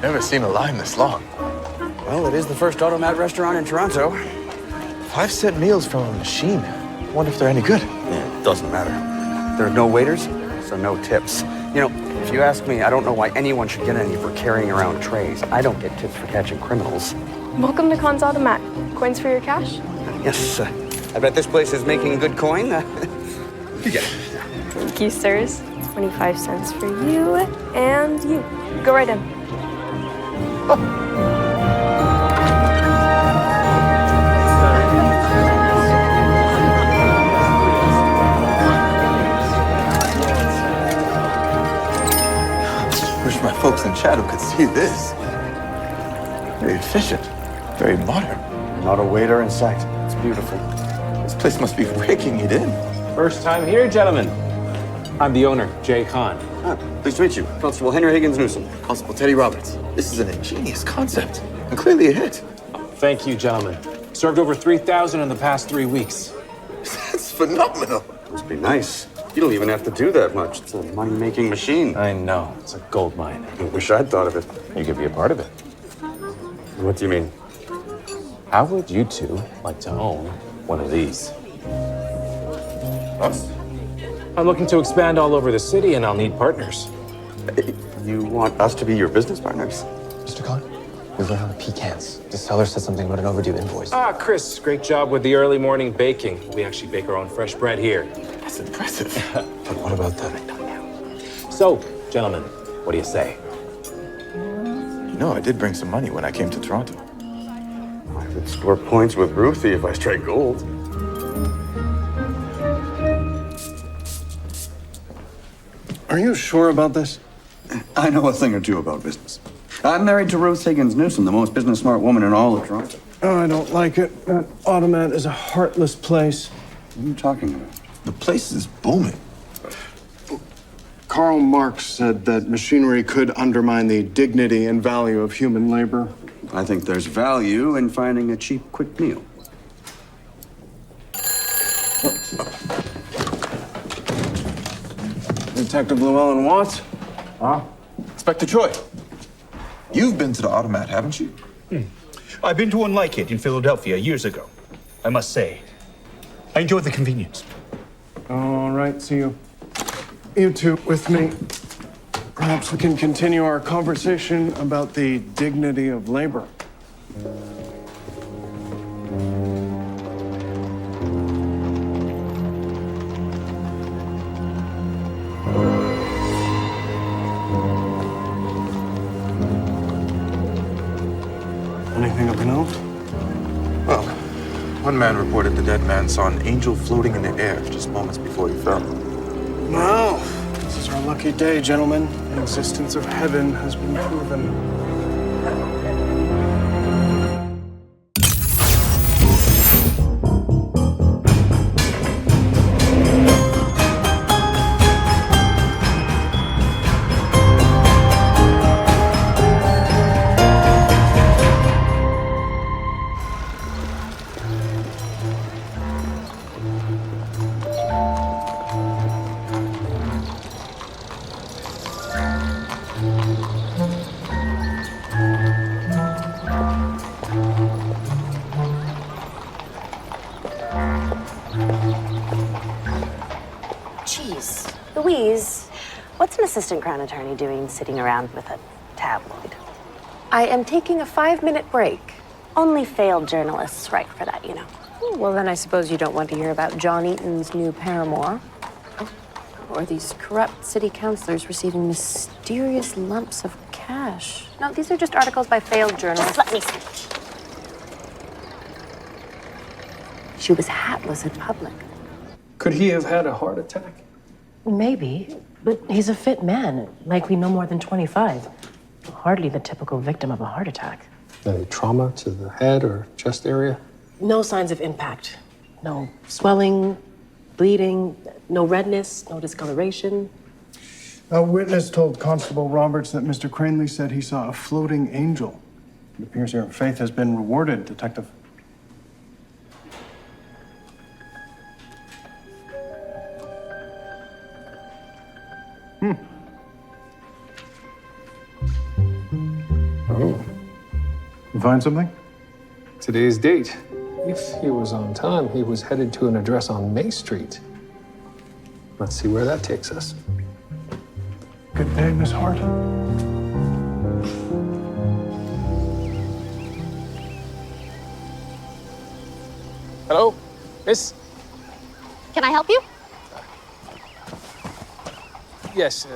Never seen a line this long. Well, it is the first automat restaurant in Toronto. 5-cent meals from a machine. Wonder if they're any good. Yeah, it doesn't matter. There are no waiters, so no tips. You know, if you ask me, I don't know why anyone should get any for carrying around trays. I don't get tips for catching criminals. Welcome to Con's Automat. Coins for your cash? Yes, I bet this place is making a good coin. Yeah. Thank you, sirs. 25 cents for you and you. Go right in. Wish my folks in Shadow could see this. Very efficient, very modern. Not a waiter in sight. It's beautiful. This place must be raking it in. First time here, gentlemen. I'm the owner, Jay Khan. Pleased to meet you. Constable Henry Higgins Newsom. Constable Teddy Roberts. This is an ingenious concept, and clearly a hit. Thank you, gentlemen. Served over 3,000 in the past 3 weeks. That's phenomenal. Must be nice. You don't even have to do that much. It's a money-making machine. I know, it's a gold mine. I wish I'd thought of it. You could be a part of it. What do you mean? How would you two like to own one of these? Us? I'm looking to expand all over the city, and I'll need partners. You want us to be your business partners? Mr. Khan, we ran out of pecans. The seller said something about an overdue invoice. Chris, great job with the early morning baking. We actually bake our own fresh bread here. That's impressive. But what about that? So, gentlemen, what do you say? You know, I did bring some money when I came to Toronto. I would score points with Ruthie if I strike gold. Are you sure about this? I know a thing or two about business. I'm married to Ruth Higgins Newsom, the most business-smart woman in all of Toronto. Oh, I don't like it. That automat is a heartless place. What are you talking about? The place is booming. Karl Marx said that machinery could undermine the dignity and value of human labor. I think there's value in finding a cheap, quick meal. Detective Llewellyn Watts? Inspector Troy, you've been to the automat, haven't you? I've been to one like it in Philadelphia years ago. I must say, I enjoyed the convenience. All right, so you two with me. Perhaps we can continue our conversation about the dignity of labor. Anything of note? Well, one man reported the dead man saw an angel floating in the air just moments before he fell. Well, this is our lucky day, gentlemen. The existence of heaven has been proven. What's an assistant crown attorney doing sitting around with a tabloid? I am taking a 5-minute break. Only failed journalists write for that, you know. Well, then I suppose you don't want to hear about John Eaton's new paramour. Or these corrupt city councilors receiving mysterious lumps of cash. No, these are just articles by failed journalists. Just let me speak. She was hatless in public. Could he have had a heart attack? Maybe, but he's a fit man, likely no more than 25. Hardly the typical victim of a heart attack. Any trauma to the head or chest area? No signs of impact. No swelling, bleeding, no redness, no discoloration. A witness told Constable Roberts that Mr. Cranley said he saw a floating angel. It appears your faith has been rewarded, Detective. Oh, You find something? today's date. If he was on time, he was headed to an address on May Street. Let's see where that takes us. Good day, Miss Hart. Hello, miss? Can I help you? Yes,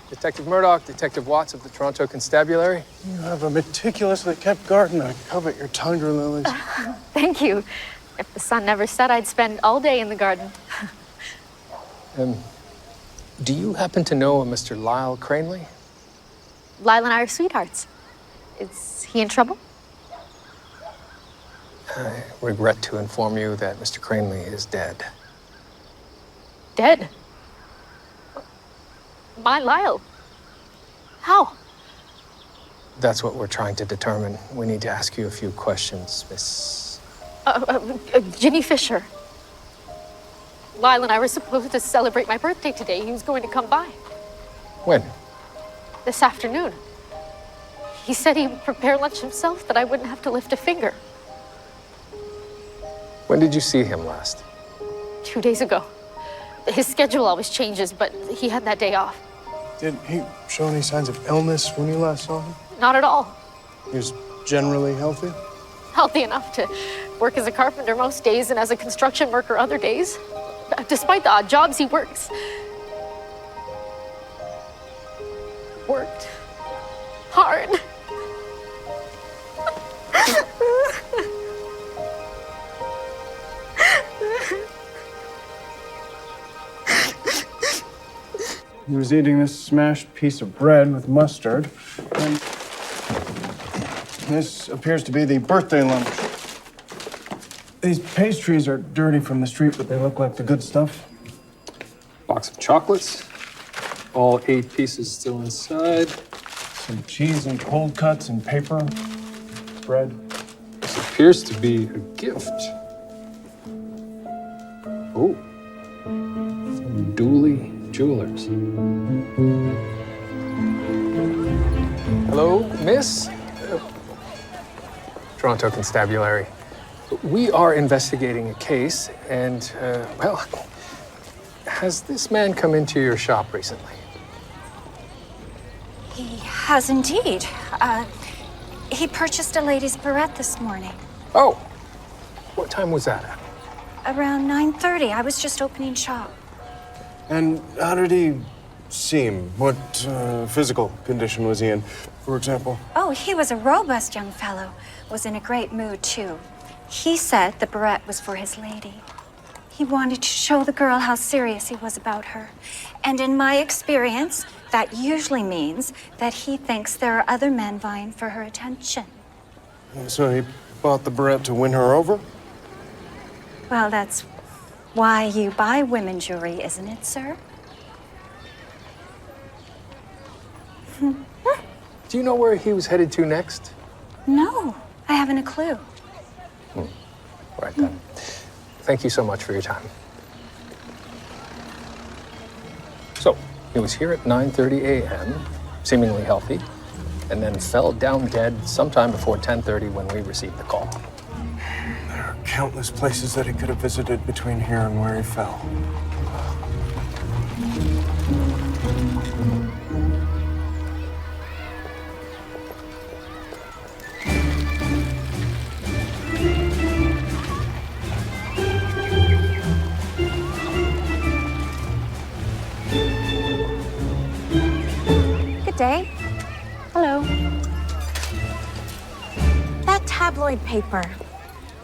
Detective Murdoch, Detective Watts of the Toronto Constabulary. You have a meticulously kept garden. I covet your tundra lilies. Thank you. If the sun never set, I'd spend all day in the garden. Do you happen to know a Mr. Lyle Cranley? Lyle and I are sweethearts. Is he in trouble? I regret to inform you that Mr. Cranley is dead. Dead? My Lyle? How? That's what we're trying to determine. We need to ask you a few questions, Miss... Ginny Fisher. Lyle and I were supposed to celebrate my birthday today. He was going to come by. When? This afternoon. He said he would prepare lunch himself, that I wouldn't have to lift a finger. When did you see him last? 2 days ago. His schedule always changes, but he had that day off. Did he show any signs of illness when you last saw him? Not at all. He was generally healthy? Healthy enough to work as a carpenter most days and as a construction worker other days. Despite the odd jobs he works. Worked hard. He was eating this smashed piece of bread with mustard, and this appears to be the birthday lunch. These pastries are dirty from the street, but they look like the good stuff. Box of chocolates. All 8 pieces still inside. Some cheese and cold cuts and paper. Bread. This appears to be a gift. Oh. From Dooley Jewelers. Hello, miss? Toronto Constabulary. We are investigating a case, and, well, has this man come into your shop recently? He has indeed. He purchased a lady's barrette this morning. Oh, what time was that at? Around 9:30. I was just opening shop. And how did he seem? What physical condition was he in, for example? Oh, he was a robust young fellow. Was in a great mood, too. He said the barrette was for his lady. He wanted to show the girl how serious he was about her. And in my experience, that usually means that he thinks there are other men vying for her attention. So he bought the barrette to win her over? Well, that's why you buy women's jewelry, isn't it, sir? Do you know where he was headed to next? No, I haven't a clue. Right then. Thank you so much for your time. So, he was here at 9:30 a.m., seemingly healthy, and then fell down dead sometime before 10:30 when we received the call. There are countless places that he could have visited between here and where he fell. Good day. Hello. That tabloid paper.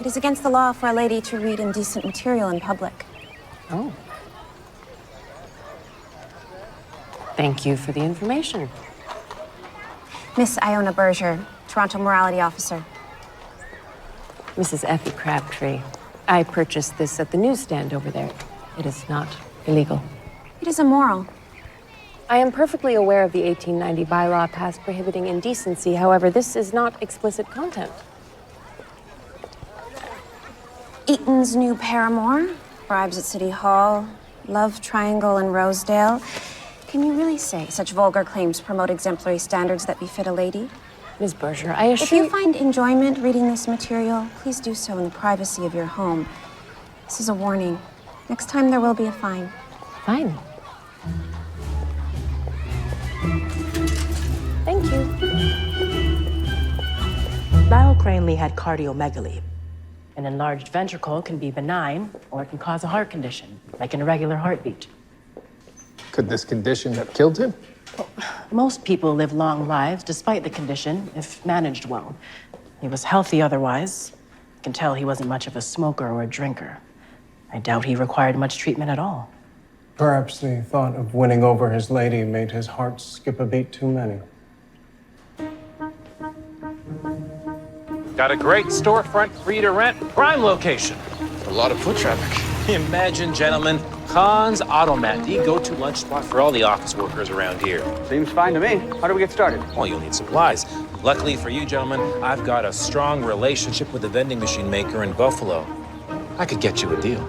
It is against the law for a lady to read indecent material in public. Oh. Thank you for the information. Miss Iona Berger, Toronto Morality Officer. Mrs. Effie Crabtree, I purchased this at the newsstand over there. It is not illegal. It is immoral. I am perfectly aware of the 1890 bylaw passed prohibiting indecency. However, this is not explicit content. Eaton's new paramour, bribes at City Hall, love triangle in Rosedale. Can you really say such vulgar claims promote exemplary standards that befit a lady? Ms. Berger, I If assure you find enjoyment reading this material, please do so in the privacy of your home. This is a warning. Next time there will be a fine. Fine. Thank you. Lyle Cranley had cardiomegaly. An enlarged ventricle can be benign, or it can cause a heart condition, like an irregular heartbeat. Could this condition have killed him? Most people live long lives despite the condition, if managed well. He was healthy otherwise. You can tell he wasn't much of a smoker or a drinker. I doubt he required much treatment at all. Perhaps the thought of winning over his lady made his heart skip a beat too many. Got a great storefront free to rent prime location. A lot of foot traffic. Imagine, gentlemen, Khan's Automat, the go-to lunch spot for all the office workers around here. Seems fine to me. How do we get started? Well, you'll need supplies. Luckily for you, gentlemen, I've got a strong relationship with a vending machine maker in Buffalo. I could get you a deal.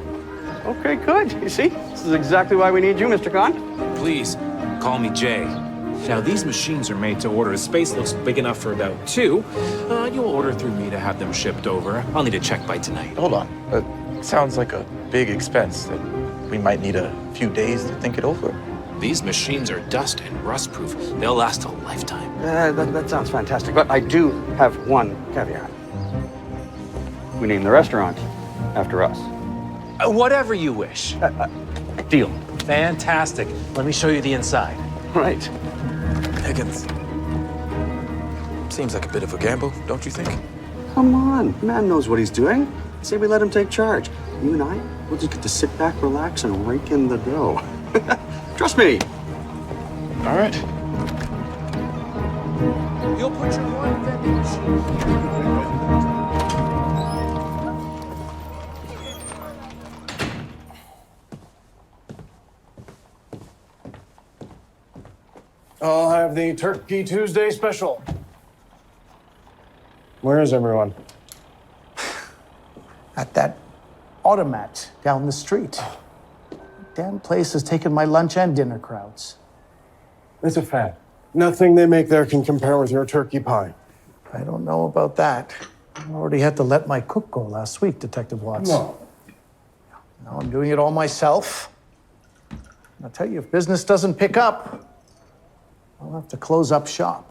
Okay, good. You see, this is exactly why we need you, Mr. Khan. Please, call me Jay. Now, these machines are made to order. The space looks big enough for about 2. You'll order through me to have them shipped over. I'll need a check by tonight. Hold on. That sounds like a big expense that we might need a few days to think it over. These machines are dust and rust-proof. They'll last a lifetime. That sounds fantastic, but I do have one caveat. We name the restaurant after us. Whatever you wish. Deal. Fantastic. Let me show you the inside. Right. Higgins. Seems like a bit of a gamble, don't you think? Come on, man knows what he's doing. Say we let him take charge. You and I, we'll just get to sit back, relax, and rake in the dough. Trust me. All right. You'll put your one vending machine. I'll have the Turkey Tuesday special. Where is everyone? At that automat down the street. Damn place has taken my lunch and dinner crowds. It's a fad. Nothing they make there can compare with your turkey pie. I don't know about that. I already had to let my cook go last week, Detective Watts. No. Now I'm doing it all myself. I'll tell you, if business doesn't pick up, I'll have to close up shop.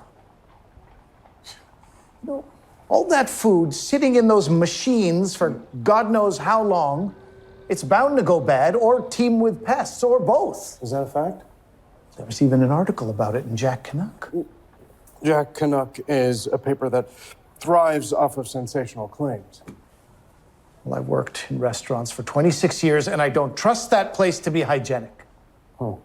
You know, all that food sitting in those machines for God knows how long, it's bound to go bad or teem with pests or both. Is that a fact? There was even an article about it in Jack Canuck. Jack Canuck is a paper that thrives off of sensational claims. Well, I've worked in restaurants for 26 years, and I don't trust that place to be hygienic. Oh.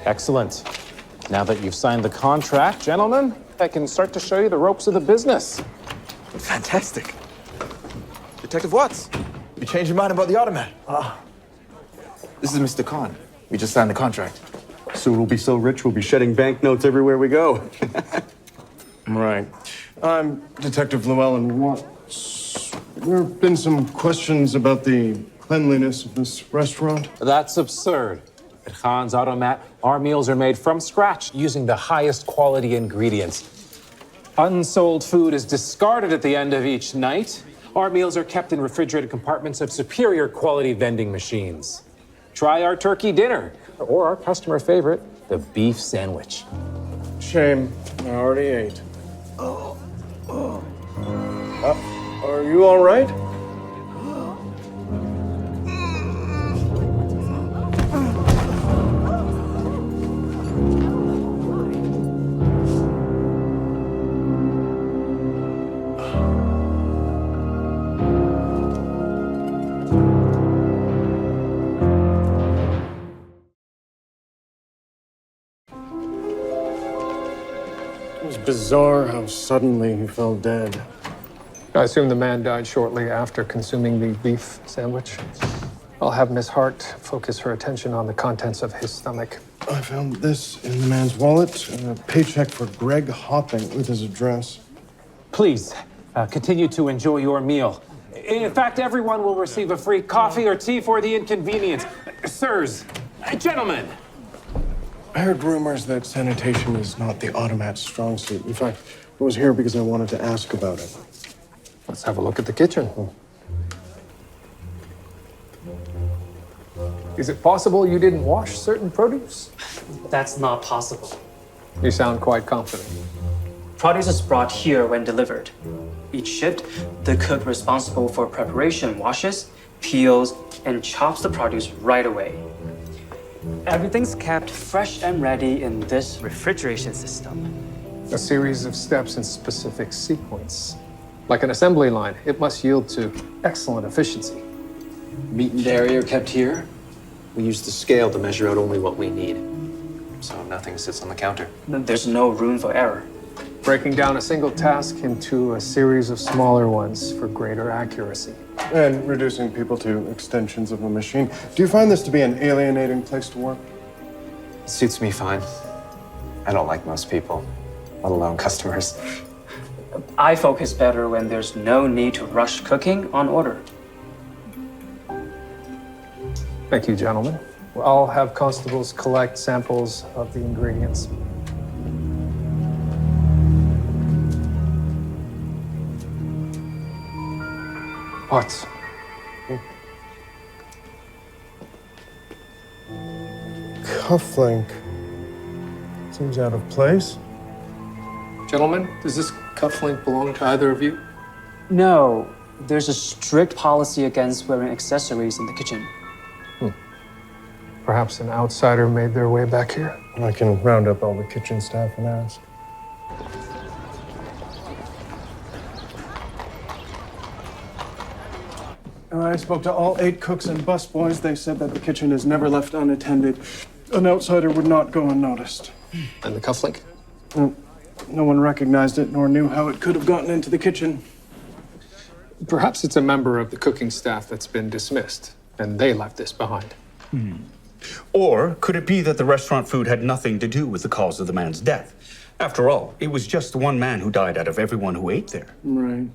Excellent. Now that you've signed the contract, gentlemen, I can start to show you the ropes of the business. Fantastic. Detective Watts, you changed your mind about the automat. This is Mr. Khan. We just signed the contract. Soon we'll be so rich we'll be shedding banknotes everywhere we go. Right. I'm Detective Llewellyn Watts. There have been some questions about the cleanliness of this restaurant. That's absurd. At Khan's Automat, our meals are made from scratch using the highest quality ingredients. Unsold food is discarded at the end of each night. Our meals are kept in refrigerated compartments of superior quality vending machines. Try our turkey dinner, or our customer favorite, the beef sandwich. Shame. I already ate. Are you all right? It was bizarre how suddenly he fell dead. I assume the man died shortly after consuming the beef sandwich. I'll have Miss Hart focus her attention on the contents of his stomach. I found this in the man's wallet, a paycheck for Greg Hopping with his address. Please, continue to enjoy your meal. In fact, everyone will receive a free coffee or tea for the inconvenience. Sirs, gentlemen. I heard rumors that sanitation is not the automat's strong suit. In fact, I was here because I wanted to ask about it. Let's have a look at the kitchen. Is it possible you didn't wash certain produce? That's not possible. You sound quite confident. Produce is brought here when delivered. Each shift, the cook responsible for preparation washes, peels, and chops the produce right away. Everything's kept fresh and ready in this refrigeration system. A series of steps in specific sequence. Like an assembly line, it must yield to excellent efficiency. Meat and dairy are kept here. We use the scale to measure out only what we need. So nothing sits on the counter. There's no room for error. Breaking down a single task into a series of smaller ones for greater accuracy. And reducing people to extensions of a machine. Do you find this to be an alienating place to work? It suits me fine. I don't like most people, let alone customers. I focus better when there's no need to rush cooking on order. Thank you, gentlemen. I'll have constables collect samples of the ingredients. Watts. Cufflink. Seems out of place. Gentlemen, does this cufflink belong to either of you? No, there's a strict policy against wearing accessories in the kitchen. Perhaps an outsider made their way back here? I can round up all the kitchen staff and ask. I spoke to all 8 cooks and busboys. They said that the kitchen is never left unattended. An outsider would not go unnoticed. And the cufflink? No one recognized it nor knew how it could have gotten into the kitchen. Perhaps it's a member of the cooking staff that's been dismissed, and they left this behind. Or could it be that the restaurant food had nothing to do with the cause of the man's death? After all, it was just the one man who died out of everyone who ate there. Right.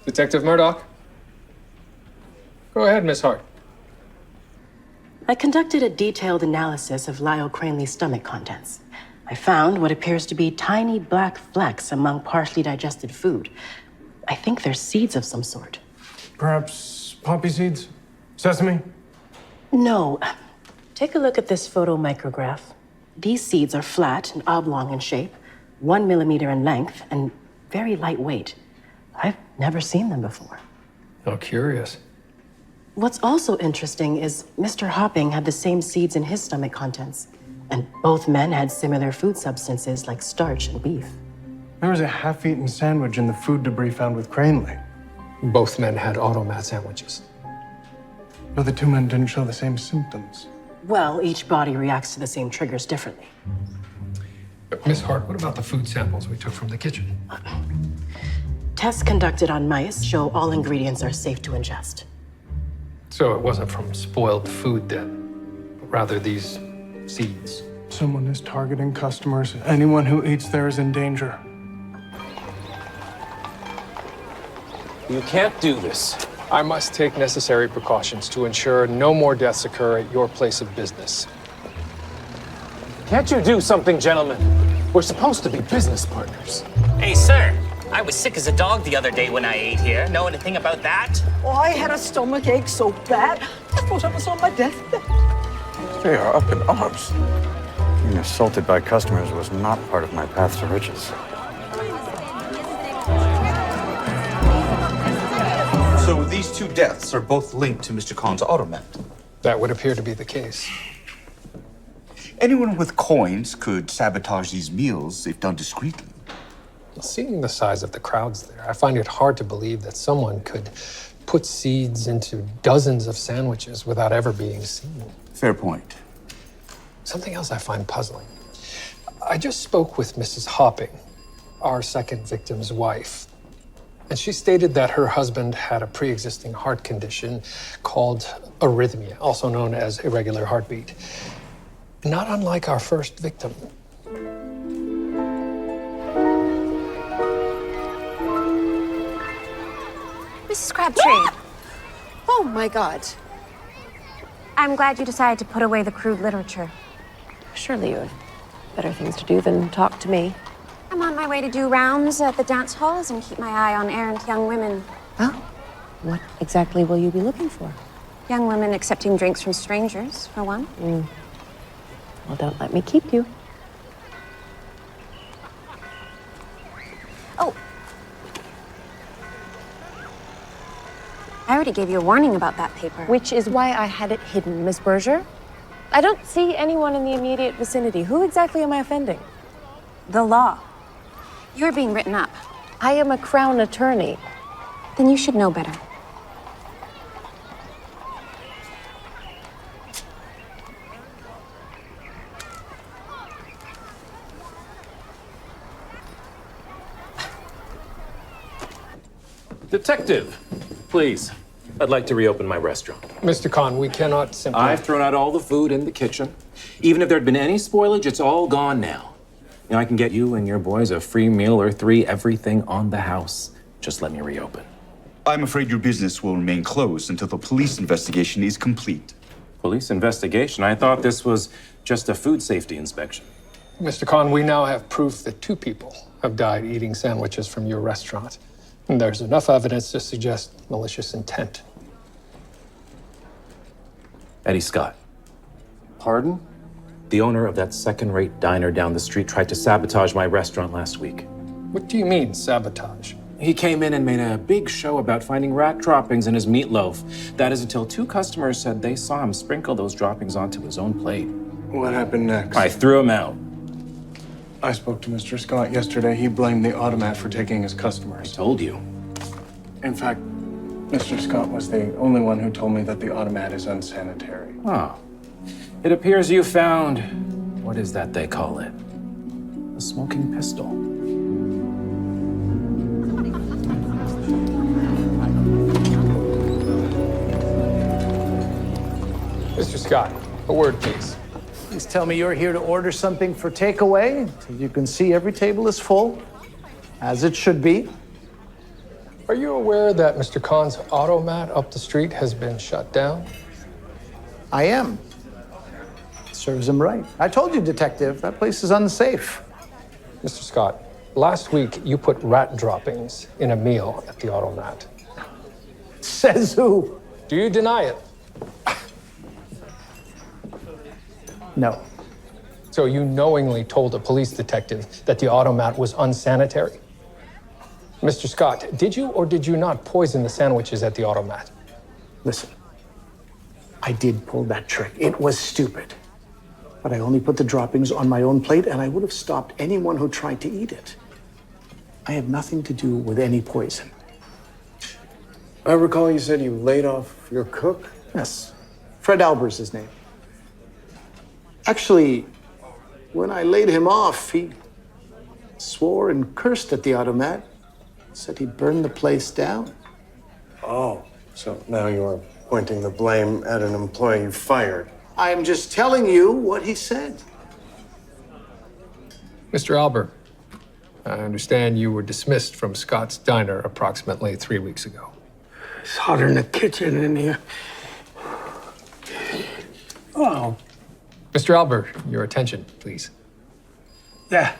Detective Murdoch? Go ahead, Miss Hart. I conducted a detailed analysis of Lyle Cranley's stomach contents. I found what appears to be tiny black flecks among partially digested food. I think they're seeds of some sort. Perhaps poppy seeds? Sesame? No. Take a look at this photomicrograph. These seeds are flat and oblong in shape, 1 millimeter in length, and very lightweight. I've never seen them before. How curious. What's also interesting is Mr. Hopping had the same seeds in his stomach contents, and both men had similar food substances like starch and beef. There was a half-eaten sandwich in the food debris found with Cranley. Both men had automat sandwiches. But the 2 men didn't show the same symptoms. Well, each body reacts to the same triggers differently. Miss Hart, what about the food samples we took from the kitchen? Tests conducted on mice show all ingredients are safe to ingest. So it wasn't from spoiled food then, but rather these seeds. Someone is targeting customers. Anyone who eats there is in danger. You can't do this. I must take necessary precautions to ensure no more deaths occur at your place of business. Can't you do something, gentlemen? We're supposed to be business partners. Hey, sir. I was sick as a dog the other day when I ate here. Know anything about that? Oh, I had a stomach ache so bad, I thought I was on my deathbed. They are up in arms. Being assaulted by customers was not part of my path to riches. So these 2 deaths are both linked to Mr. Khan's automat. That would appear to be the case. Anyone with coins could sabotage these meals if done discreetly. Seeing the size of the crowds there, I find it hard to believe that someone could put seeds into dozens of sandwiches without ever being seen. Fair point. Something else I find puzzling. I just spoke with Mrs. Hopping, our second victim's wife, and she stated that her husband had a pre-existing heart condition called arrhythmia, also known as irregular heartbeat. Not unlike our first victim. Mrs. Crabtree. Oh my God. I'm glad you decided to put away the crude literature. Surely you have better things to do than talk to me. I'm on my way to do rounds at the dance halls and keep my eye on errant young women. Oh, what exactly will you be looking for? Young women accepting drinks from strangers, for one. Well, don't let me keep you. Oh. I already gave you a warning about that paper. Which is why I had it hidden, Miss Berger. I don't see anyone in the immediate vicinity. Who exactly am I offending? The law. You're being written up. I am a Crown attorney. Then you should know better. Detective, please. I'd like to reopen my restaurant. Mr. Khan, we cannot simply... I've thrown out all the food in the kitchen. Even if there'd been any spoilage, it's all gone now. I can get you and your boys a free meal or 3, everything on the house. Just let me reopen. I'm afraid your business will remain closed until the police investigation is complete. Police investigation? I thought this was just a food safety inspection. Mr. Khan, we now have proof that 2 people have died eating sandwiches from your restaurant. And there's enough evidence to suggest malicious intent. Eddie Scott. Pardon? The owner of that second-rate diner down the street tried to sabotage my restaurant last week. What do you mean, sabotage? He came in and made a big show about finding rat droppings in his meatloaf. That is until 2 customers said they saw him sprinkle those droppings onto his own plate. What happened next? I threw him out. I spoke to Mr. Scott yesterday. He blamed the automat for taking his customers. I told you. In fact, Mr. Scott was the only one who told me that the automat is unsanitary. Oh. It appears you found, what is that they call it? A smoking pistol. Mr. Scott, a word, please. Please tell me you're here to order something for takeaway. So you can see every table is full, as it should be. Are you aware that Mr. Khan's automat up the street has been shut down? I am. Serves him right. I told you, Detective, that place is unsafe. Mr. Scott, last week you put rat droppings in a meal at the automat. Says who? Do you deny it? No. So you knowingly told a police detective that the automat was unsanitary? Mr. Scott, did you or did you not poison the sandwiches at the automat? Listen, I did pull that trick. It was stupid. But I only put the droppings on my own plate, and I would have stopped anyone who tried to eat it. I have nothing to do with any poison. I recall you said you laid off your cook? Yes. Fred Albert's his name. Actually, when I laid him off, he swore and cursed at the automat. Said he'd burn the place down. Oh, so now you're pointing the blame at an employee you fired. I'm just telling you what he said. Mr. Albert, I understand you were dismissed from Scott's Diner approximately 3 weeks ago. It's hotter in the kitchen in here. Oh. Mr. Albert, your attention, please. Yeah,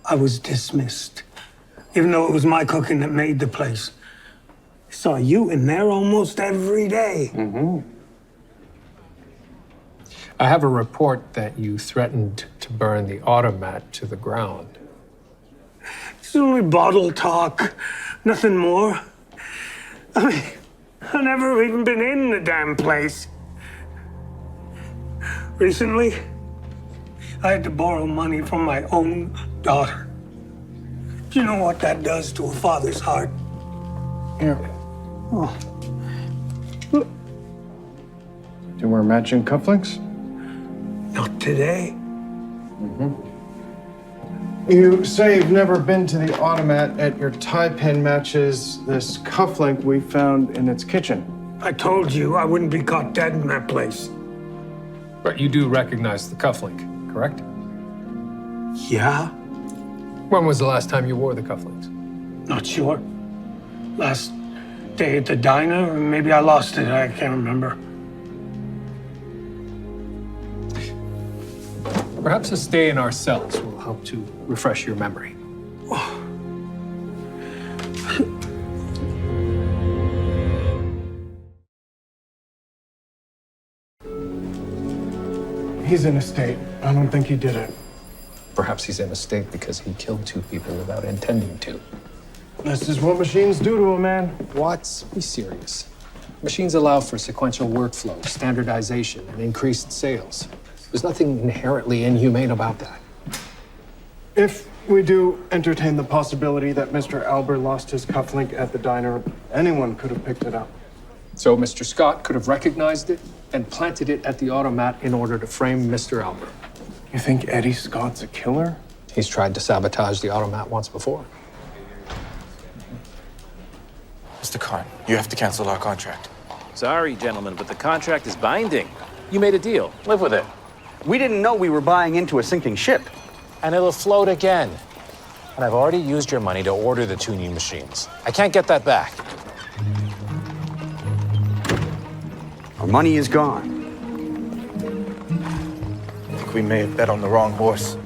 I was dismissed. Even though it was my cooking that made the place. I saw you in there almost every day. I have a report that you threatened to burn the automat to the ground. It's only bottle talk, nothing more. I mean, I've never even been in the damn place. Recently, I had to borrow money from my own daughter. Do you know what that does to a father's heart? Here. Oh. Do you wear matching cufflinks? Not today. You say you've never been to the automat. At your tie pin matches this cufflink we found in its kitchen. I told you I wouldn't be caught dead in that place. But you do recognize the cufflink, correct? Yeah? When was the last time you wore the cufflinks? Not sure. Last stay at the diner, or maybe I lost it. I can't remember. Perhaps a stay in our cells will help to refresh your memory. He's in a state. I don't think he did it. Perhaps he's in a state because he killed 2 people without intending to. This is what machines do to a man. Watts, be serious. Machines allow for sequential workflow, standardization, and increased sales. There's nothing inherently inhumane about that. If we do entertain the possibility that Mr. Albert lost his cufflink at the diner, anyone could have picked it up. So Mr. Scott could have recognized it and planted it at the automat in order to frame Mr. Albert. You think Eddie Scott's a killer? He's tried to sabotage the automat once before. Mr. Khan, you have to cancel our contract. Sorry, gentlemen, but the contract is binding. You made a deal. Live with it. We didn't know we were buying into a sinking ship. And it'll float again. And I've already used your money to order the 2 new machines. I can't get that back. Our money is gone. I think we may have bet on the wrong horse.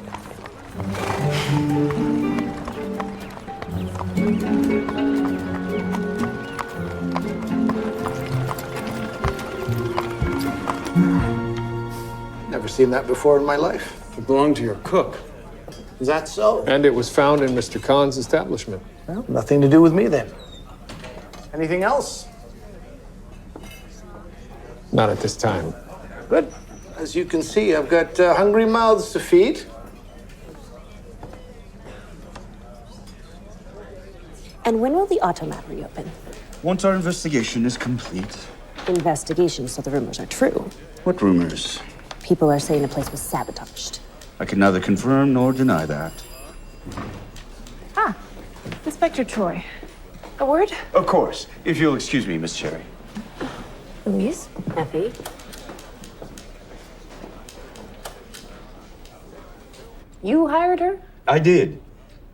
Never seen that before in my life. It belonged to your cook. Is that so? And it was found in Mr. Khan's establishment. Well, nothing to do with me then. Anything else? Not at this time. Good. As you can see, I've got hungry mouths to feed. And when will the automat reopen? Once our investigation is complete. Investigation, so the rumors are true. What rumors? People are saying the place was sabotaged. I can neither confirm nor deny that. Ah, Inspector Troy. A word? Of course. If you'll excuse me, Miss Cherry. Louise? Effie? You hired her? I did.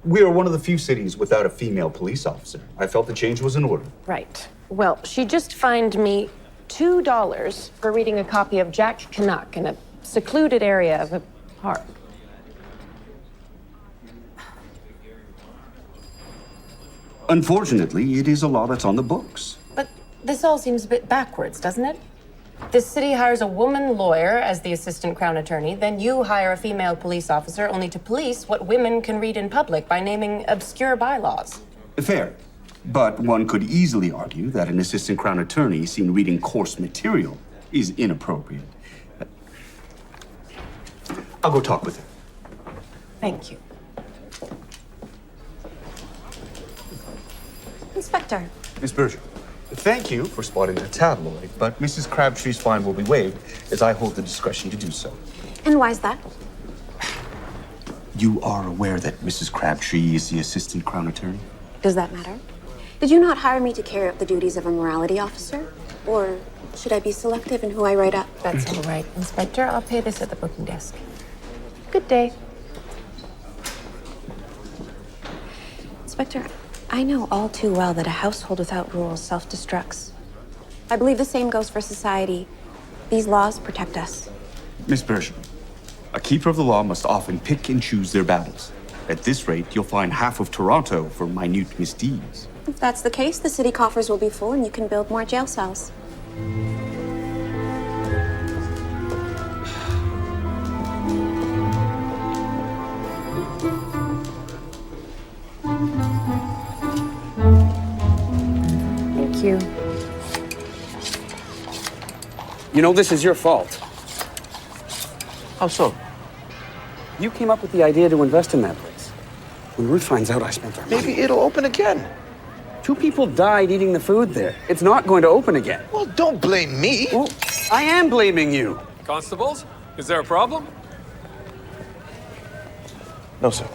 We are one of the few cities without a female police officer. I felt the change was in order. Right. Well, she just fined me $2 for reading a copy of Jack Canuck in a secluded area of a park. Unfortunately, it is a law that's on the books. But this all seems a bit backwards, doesn't it? This city hires a woman lawyer as the assistant crown attorney, then you hire a female police officer only to police what women can read in public by naming obscure bylaws. Fair. But one could easily argue that an assistant crown attorney seen reading coarse material is inappropriate. I'll go talk with her. Thank you. Inspector. Miss Berger, thank you for spotting the tabloid, but Mrs. Crabtree's fine will be waived as I hold the discretion to do so. And why's that? You are aware that Mrs. Crabtree is the assistant crown attorney? Does that matter? Did you not hire me to carry out the duties of a morality officer? Or should I be selective in who I write up? That's all right, Inspector. I'll pay this at the booking desk. Good day. Inspector, I know all too well that a household without rules self-destructs. I believe the same goes for society. These laws protect us. Miss Berger, a keeper of the law must often pick and choose their battles. At this rate, you'll find half of Toronto for minute misdeeds. If that's the case, the city coffers will be full and you can build more jail cells. Thank you. You know, this is your fault. How so? You came up with the idea to invest in that place. When Ruth finds out I spent our money... Maybe it'll open again. 2 people died eating the food there. It's not going to open again. Well, don't blame me. Well, I am blaming you. Constables, is there a problem? No, sir.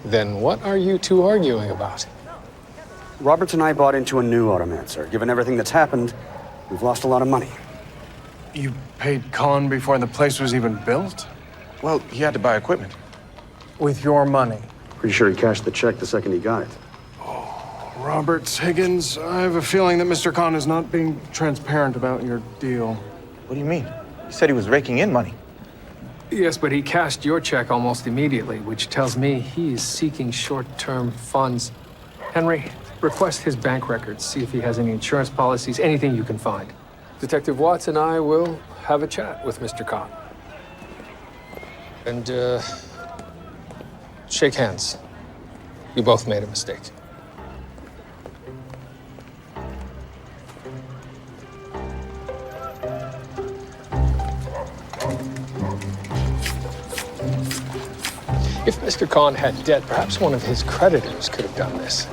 Then what are you 2 arguing about? Roberts and I bought into a new automat, sir. Given everything that's happened, we've lost a lot of money. You paid Khan before the place was even built? Well, he had to buy equipment. With your money? Pretty sure he cashed the check the second he got it. Roberts, Higgins, I have a feeling that Mr. Khan is not being transparent about your deal. What do you mean? He said he was raking in money. Yes, but he cashed your check almost immediately, which tells me he is seeking short-term funds. Henry, request his bank records, see if he has any insurance policies, anything you can find. Detective Watts and I will have a chat with Mr. Khan. And, shake hands. You both made a mistake. If Mr. Khan had debt, perhaps one of his creditors could have done this.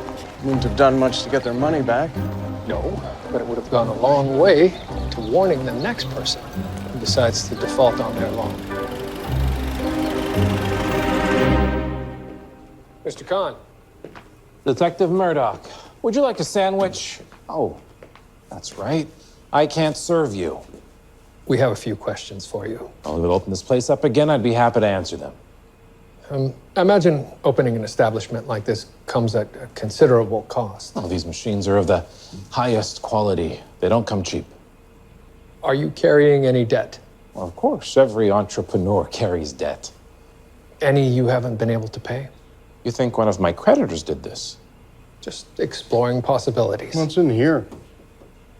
Wouldn't have done much to get their money back. No, but it would have gone a long way to warning the next person who decides to default on their loan. Mr. Khan. Detective Murdoch, would you like a sandwich? Oh, that's right. I can't serve you. We have a few questions for you. Well, if you'll open this place up again, I'd be happy to answer them. I imagine opening an establishment like this comes at a considerable cost. Well, these machines are of the highest quality. They don't come cheap. Are you carrying any debt? Well, of course, every entrepreneur carries debt. Any you haven't been able to pay? You think one of my creditors did this? Just exploring possibilities. What's in here?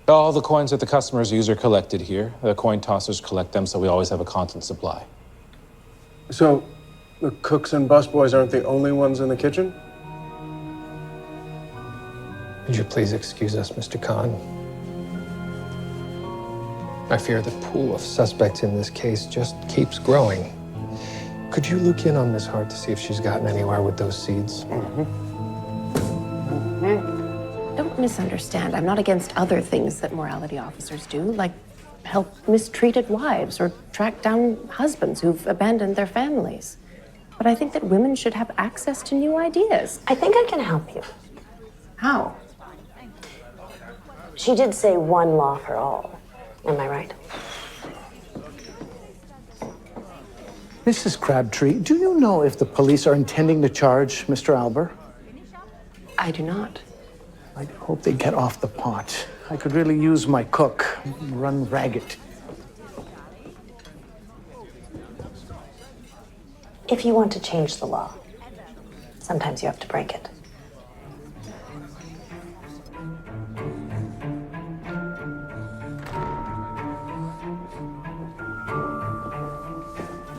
All the coins that the customers use are collected here. The coin tossers collect them, so we always have a constant supply. So, the cooks and busboys aren't the only ones in the kitchen? Would you please excuse us, Mr. Khan? I fear the pool of suspects in this case just keeps growing. Could you look in on Miss Hart to see if she's gotten anywhere with those seeds? Don't misunderstand. I'm not against other things that morality officers do, like help mistreated wives or track down husbands who've abandoned their families. But I think that women should have access to new ideas. I think I can help you. How? She did say one law for all. Am I right? Mrs. Crabtree, do you know if the police are intending to charge Mr. Albert? I do not. I hope they get off the pot. I could really use my cook. Run ragged. If you want to change the law, sometimes you have to break it.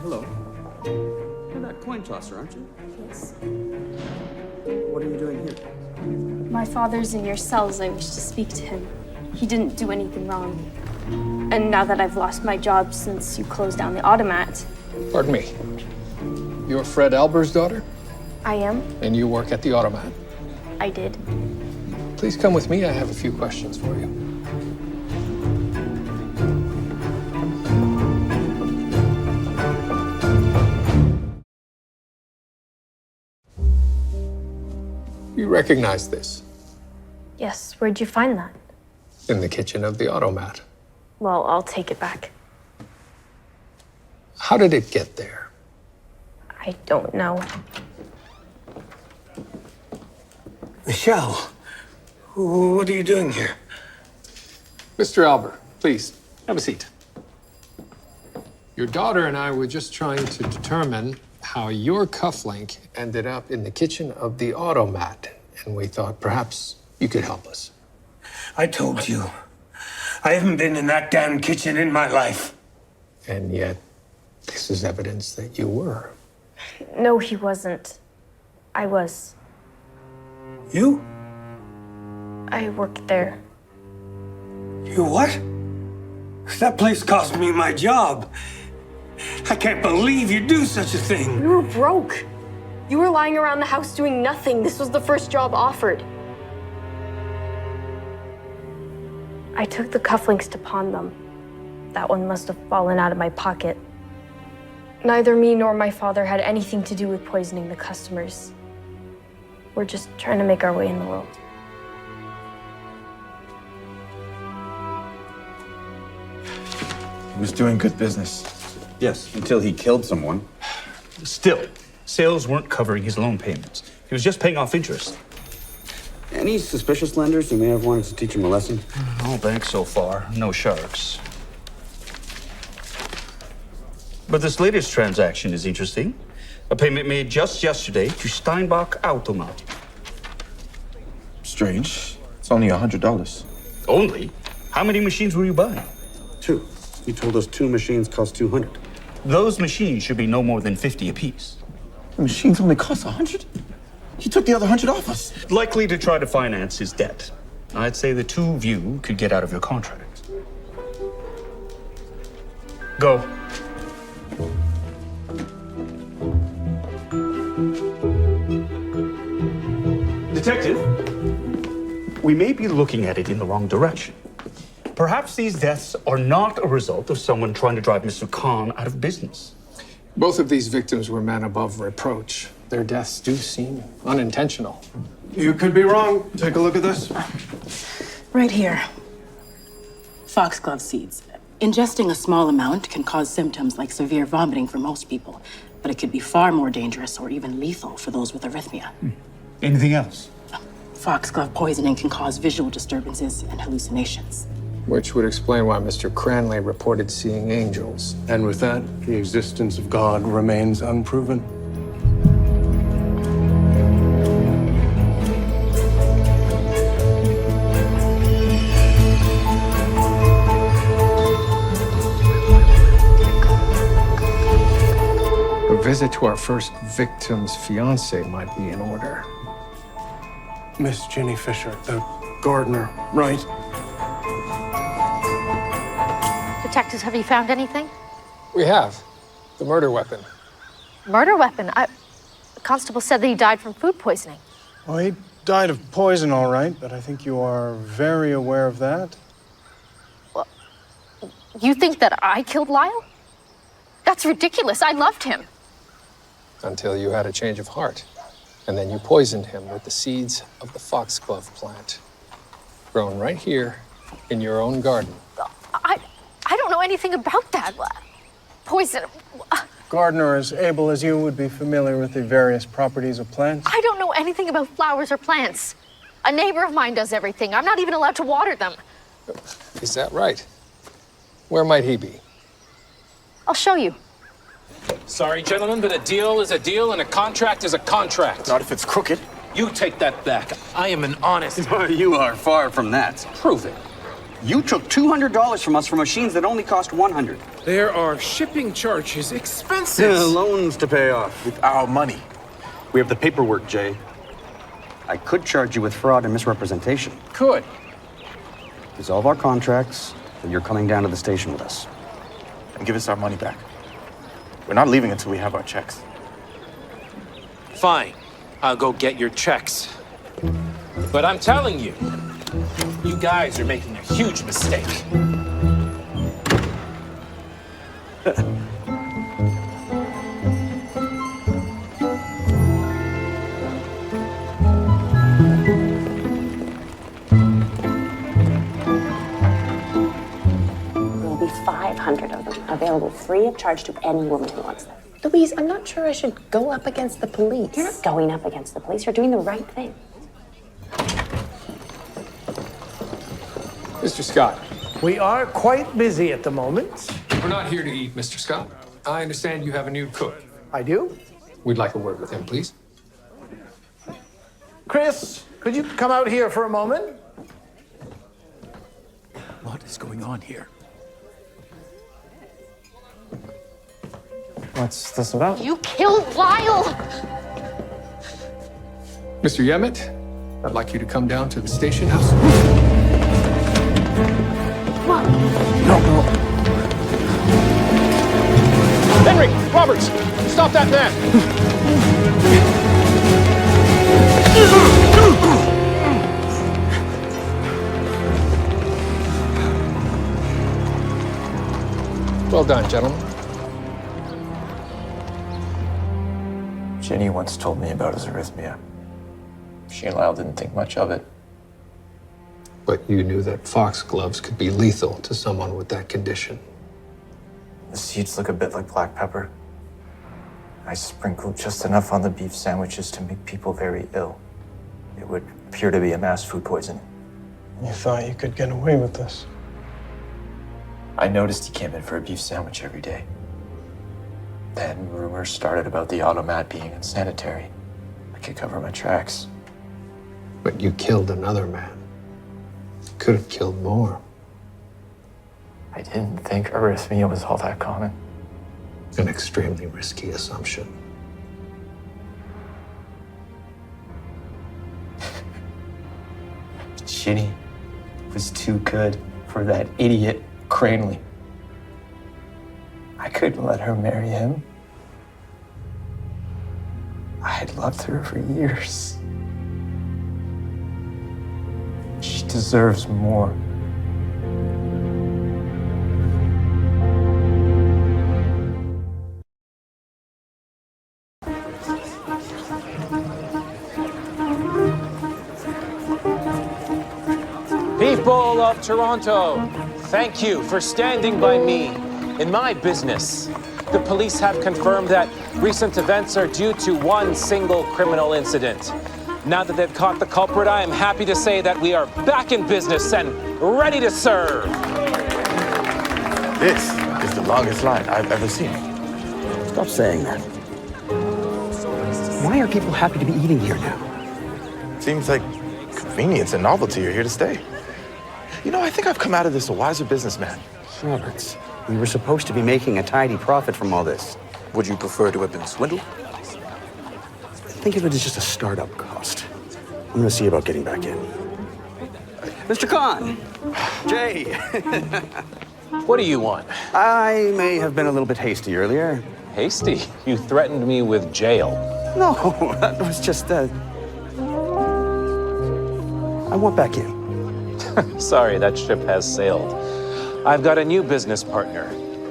Hello. You're that coin tosser, aren't you? Yes. What are you doing here? My father's in your cells. I wish to speak to him. He didn't do anything wrong. And now that I've lost my job since you closed down the automat. Pardon me. You're Fred Albert's daughter? I am. And you work at the automat? I did. Please come with me. I have a few questions for you. You recognize this? Yes, where'd you find that? In the kitchen of the automat. Well, I'll take it back. How did it get there? I don't know. Michelle, what are you doing here? Mr. Albert, please, have a seat. Your daughter and I were just trying to determine how your cufflink ended up in the kitchen of the automat, and we thought perhaps you could help us. I told you. I haven't been in that damn kitchen in my life. And yet, this is evidence that you were. No, he wasn't. I was. You? I worked there. You what? That place cost me my job. I can't believe you do such a thing. We were broke. You were lying around the house doing nothing. This was the first job offered. I took the cufflinks to pawn them. That one must have fallen out of my pocket. Neither me nor my father had anything to do with poisoning the customers. We're just trying to make our way in the world. He was doing good business. Yes, until he killed someone. Still, sales weren't covering his loan payments. He was just paying off interest. Any suspicious lenders who may have wanted to teach him a lesson? All banks so far, no sharks. But this latest transaction is interesting. A payment made just yesterday to Steinbach Automat. Strange. It's only $100. Only? How many machines were you buying? 2. He told us 2 machines cost 200. Those machines should be no more than 50 apiece. The machines only cost 100? He took the other 100 off us. Likely to try to finance his debt. I'd say the two of you could get out of your contract. Go. Detective, we may be looking at it in the wrong direction. Perhaps these deaths are not a result of someone trying to drive Mr. Khan out of business. Both of these victims were men above reproach. Their deaths do seem unintentional. You could be wrong. Take a look at this. Right here. Foxglove seeds. Ingesting a small amount can cause symptoms like severe vomiting for most people, but it could be far more dangerous or even lethal for those with arrhythmia. Anything else? Foxglove poisoning can cause visual disturbances and hallucinations. Which would explain why Mr. Cranley reported seeing angels. And with that, the existence of God remains unproven. A visit to our first victim's fiance might be in order. Miss Jenny Fisher, the gardener, right? Detectives, have you found anything? We have. The murder weapon. Murder weapon? The constable said that he died from food poisoning. Well, he died of poison, all right, but I think you are very aware of that. Well, you think that I killed Lyle? That's ridiculous. I loved him. Until you had a change of heart. And then you poisoned him with the seeds of the foxglove plant. Grown right here in your own garden. I don't know anything about that. Poison. Gardener as able as you would be familiar with the various properties of plants. I don't know anything about flowers or plants. A neighbor of mine does everything. I'm not even allowed to water them. Is that right? Where might he be? I'll show you. Sorry, gentlemen, but a deal is a deal and a contract is a contract. Not if it's crooked. You take that back. I am an honest. You are far from that. Prove it. You took $200 from us for machines that only cost $100. There are shipping charges, expenses. Loans to pay off. With our money. We have the paperwork, Jay. I could charge you with fraud and misrepresentation. Could. Dissolve our contracts, then you're coming down to the station with us. And give us our money back. We're not leaving until we have our checks. Fine. I'll go get your checks. But I'm telling you, you guys are making a huge mistake. There'll be 500 of them, available free of charge to any woman who wants them. Louise, I'm not sure I should go up against the police. You're not going up against the police. You're doing the right thing. Mr. Scott. We are quite busy at the moment. We're not here to eat, Mr. Scott. I understand you have a new cook. I do. We'd like a word with him, please. Chris, could you come out here for a moment? What is going on here? What's this about? You killed Lyle! Mr. Yemet, I'd like you to come down to the station house. No. Henry, Roberts, stop that man! Well done, gentlemen. Jenny once told me about his arrhythmia. She and Lyle didn't think much of it. But you knew that foxgloves could be lethal to someone with that condition. The seeds look a bit like black pepper. I sprinkled just enough on the beef sandwiches to make people very ill. It would appear to be a mass food poisoning. You thought you could get away with this? I noticed he came in for a beef sandwich every day. Then rumors started about the automat being unsanitary. I could cover my tracks. But you killed another man. Could have killed more. I didn't think arrhythmia was all that common. An extremely risky assumption. Ginny was too good for that idiot Cranley. I couldn't let her marry him. I had loved her for years. She deserves more. People of Toronto, thank you for standing by me in my business. The police have confirmed that recent events are due to one single criminal incident. Now that they've caught the culprit, I am happy to say that we are back in business and ready to serve. This is the longest line I've ever seen. Stop saying that. Why are people happy to be eating here now? Seems like convenience and novelty are here to stay. You know, I think I've come out of this a wiser businessman. Roberts, we were supposed to be making a tidy profit from all this. Would you prefer to have been swindled? Think of it as just a startup cost. I'm gonna see about getting back in. Mr. Khan! Jay! What do you want? I may have been a little bit hasty earlier. Hasty? You threatened me with jail. No, that was just, I want back in. Sorry, that ship has sailed. I've got a new business partner,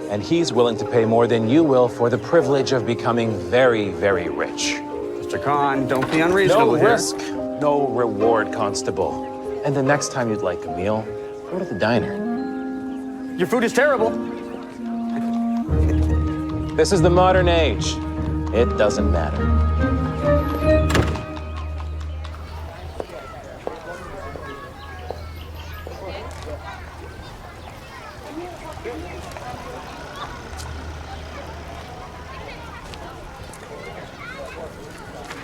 and he's willing to pay more than you will for the privilege of becoming very, very rich. Mr. Khan, don't be unreasonable here. No risk, no reward, Constable. And the next time you'd like a meal, go to the diner. Your food is terrible. This is the modern age. It doesn't matter.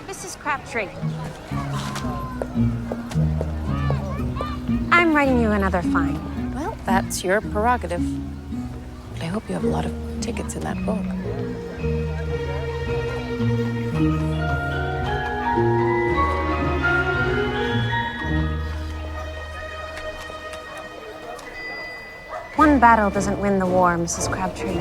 Mrs. Crabtree. I'm writing you another fine. Well, that's your prerogative. But I hope you have a lot of tickets in that book. One battle doesn't win the war, Mrs. Crabtree.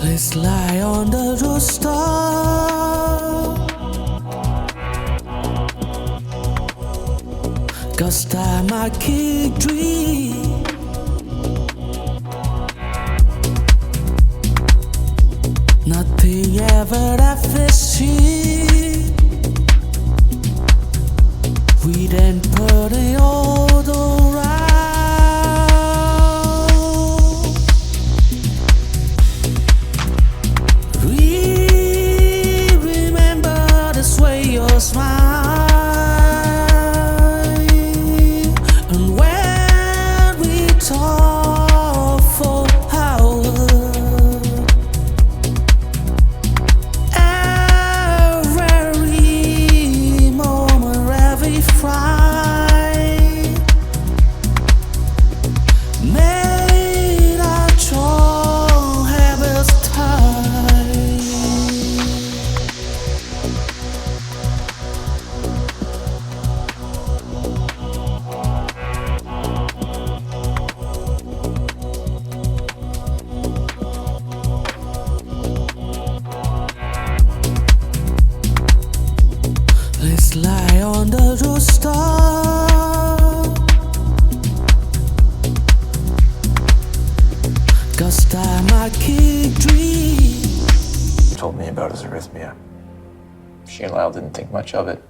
Let's lie under the stars. 'Cause time I keep dream. Nothing ever that fits here. We then put it all around. Your smile, and when we talk for hours, every moment, every Friday, Just time I keep dreaming. Told me about his arrhythmia. She and Lyle didn't think much of it.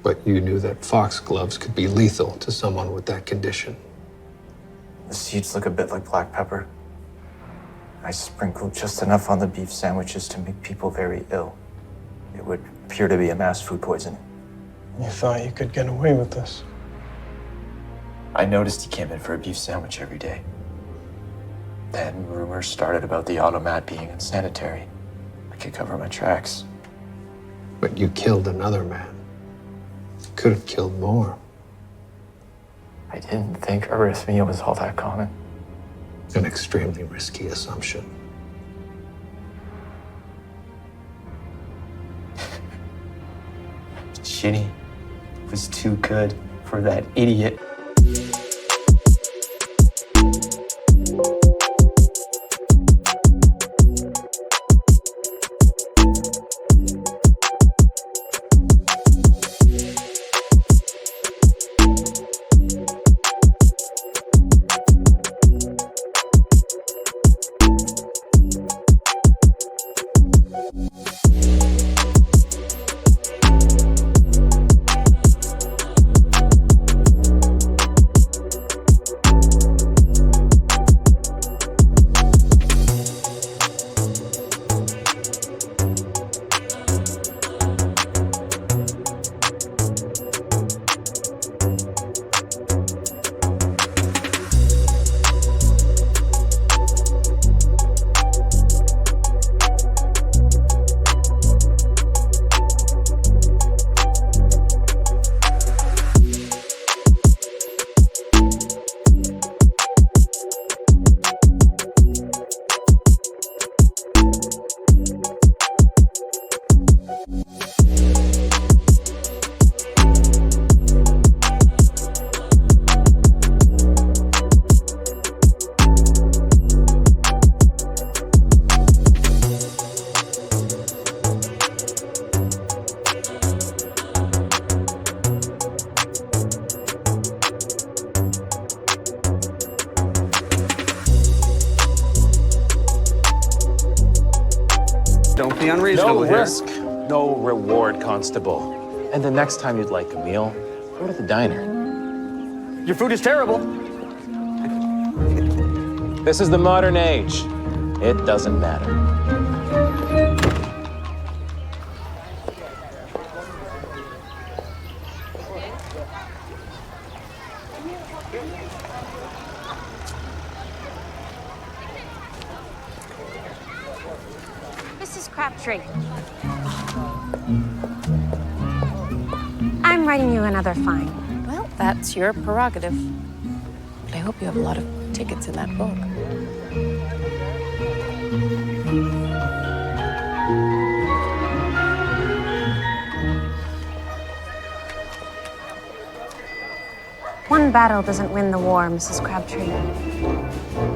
But you knew that foxgloves could be lethal to someone with that condition. The seeds look a bit like black pepper. I sprinkled just enough on the beef sandwiches to make people very ill. It would appear to be a mass food poisoning. You thought you could get away with this? I noticed he came in for a beef sandwich every day. Then rumors started about the automat being unsanitary. I could cover my tracks. But you killed another man. You could have killed more. I didn't think arrhythmia was all that common. An extremely risky assumption. Ginny was too good for that idiot. Don't be unreasonable No here. risk, no reward, Constable. And the next time you'd like a meal, go to the diner. Your food is terrible. This is the modern age. It doesn't matter. Mrs. Crabtree. I'm writing you another fine. Well, that's your prerogative. But I hope you have a lot of tickets in that book. One battle doesn't win the war, Mrs. Crabtree.